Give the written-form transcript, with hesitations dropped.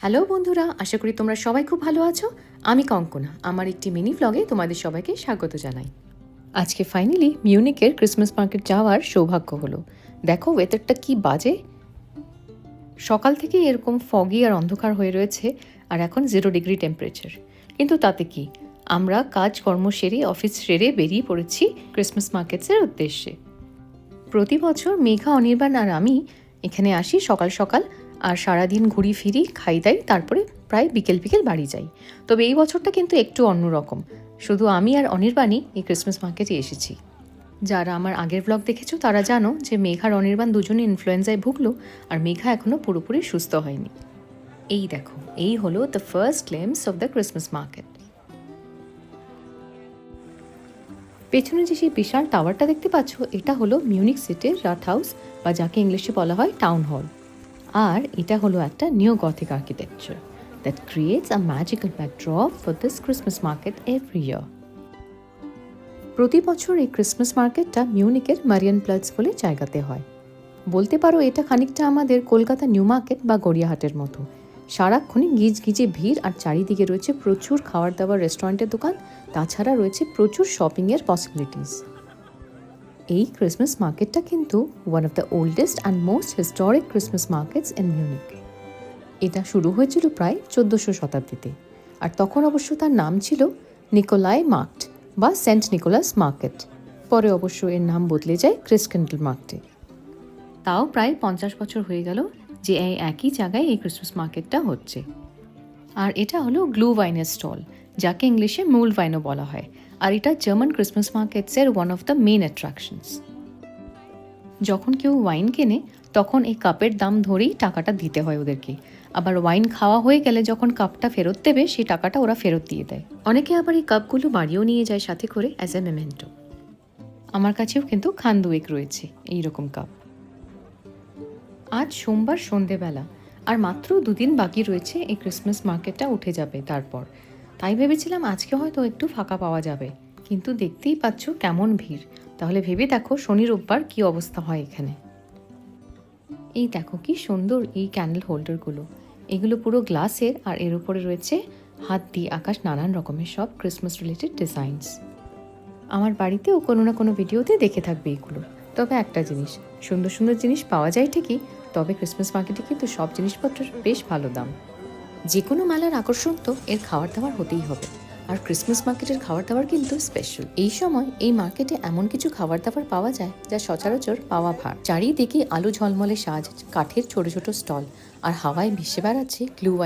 Hello বন্ধুরা, আশা করি তোমরা সবাই খুব ভালো আছো। আমি কঙ্কনা, আমার একটি মিনি ভ্লগে তোমাদের সবাইকে স্বাগত জানাই। আজকে ফাইনালি মিউনিকের ক্রিসমাস মার্কেট যাওয়ার সৌভাগ্য হলো। দেখো ওয়েদারটা কি বাজে, সকাল থেকে এরকম ফগি আর অন্ধকার হয়ে রয়েছে, আর এখন 0 ডিগ্রি টেম্পারেচার। কিন্তু তাতে কি, আমরা কাজ কর্ম সেরে অফিস সেরে বেরিয়ে পড়েছি ক্রিসমাস মার্কেটসের উদ্দেশ্যে। প্রতি বছর মেঘা, অনির্বাণ আর আমি এখানে আসি সকাল সকাল, আর সারাদিন ঘুরি ফিরি, খাই দাই, তারপরে প্রায় বিকেল বিকেল বাড়ি যাই। তবে এই বছরটা কিন্তু একটু অন্যরকম, শুধু আমি আর অনির্বাণই এই ক্রিসমাস মার্কেটে এসেছি। যারা আমার আগের ব্লগ দেখেছো তারা জানো যে মেঘা আর অনির্বাণ দুজনে ইনফ্লুয়েঞ্জায় ভুগলো, আর মেঘা এখনও পুরোপুরি সুস্থ হয়নি। এই দেখো, এই হলো the first glimpse of the Christmas market. পেছনে যে সেই বিশাল টাওয়ারটা দেখতে পাচ্ছ, এটা হলো মিউনিক সিটির রাথ হাউস, বা যাকে ইংলিশে বলা হয় টাউন হল। আর এটা হলো একটা নিও Gothic architecture that creates a magical backdrop for this Christmas market every year. প্রতি বছর এই ক্রিসমাস মার্কেটটা মিউনিকের মারিয়ান প্লাটস বলে জায়গাতে হয়। বলতে পারো এটা খানিকটা আমাদের কলকাতা নিউ মার্কেট বা গড়িয়াহাটের মতো। সারাক্ষণই গিজ গিজে ভিড়, আর চারিদিকে রয়েছে প্রচুর খাবার দাবার রেস্টুরেন্টের দোকান, তাছাড়া রয়েছে প্রচুর শপিংয়ের পসিবিলিটিস। এই ক্রিসমাস মার্কেটটা কিন্তু one of the oldest and most historic Christmas markets in Munich. এটা শুরু হয়েছিল প্রায় 1400 শতাব্দীতে, আর তখন অবশ্য তার নাম ছিল নিকোলাই মার্কেট বা সেন্ট নিকোলাস মার্কেট। পরে অবশ্য এর নাম বদলে যায় ক্রিস্কেন্ডল মার্কেটে। তাও প্রায় 50 বছর হয়ে গেল যে এই একই জায়গায় এই ক্রিসমাস মার্কেটটা হচ্ছে। আর এটা হলো গ্লু ওয়াইনের স্টল, যাকে ইংলিশে মুল ওয়াইনও বলা হয়, আর এটা জার্মান ক্রিসমাস মার্কেটসের one of the main attractions. যখন কেউ ওয়াইন কেনে তখন এই কাপের দাম ধরেই টাকাটা দিতে হয় ওদেরকে, আবার ওয়াইন খাওয়া হয়ে গেলে যখন কাপটা ফেরত দেবে সেই টাকাটা ওরা ফেরত দিয়ে দেয়। অনেকে আবার এই কাপগুলো বাড়িও নিয়ে যায় সাথে করে অ্যাজ এ মেমেন্টো। আমার কাছেও কিন্তু খান দুয়েক রয়েছে এইরকম কাপ। আজ সোমবার সন্ধেবেলা, আর মাত্র 2 দিন বাকি রয়েছে এই ক্রিসমাস মার্কেটটা উঠে যাবে। তারপর তাই ভেবেছিলাম আজকে হয়তো একটু ফাঁকা পাওয়া যাবে, কিন্তু দেখতেই পাচ্ছ কেমন ভিড়। তাহলে ভেবে দেখো শনি রোববার কী অবস্থা হয় এখানে। এই দেখো কি সুন্দর এই ক্যান্ডেল হোল্ডারগুলো, এগুলো পুরো গ্লাসের, আর এর উপরে রয়েছে হাত দিয়ে আকাশ নানান রকমের সব ক্রিসমাস রিলেটেড ডিজাইনস। আমার বাড়িতেও কোনো না কোনো ভিডিওতে দেখে থাকবে এগুলো। তবে একটা জিনিস, সুন্দর সুন্দর জিনিস পাওয়া যায় ঠিকই, তবে ক্রিসমাস মার্কেটে কিন্তু সব জিনিসপত্রের বেশ ভালো দাম। যে কোনো মেলার আকর্ষণ তো এর খাবার দাবার হতেই হবে, আর ক্রিসমাস মার্কেটের খাবার দাবার কিন্তু স্পেশাল। এই সময় এই মার্কেটে এমন কিছু খাবার দাবার পাওয়া যায় যা সচরাচর পাওয়া ভার। চারিদিকে আলো ঝলমলে সাজ, কাঠের ছোট ছোট স্টল, আর হাওয়ায় ভেসে বেড়াচ্ছে গ্লু ওয়াইন।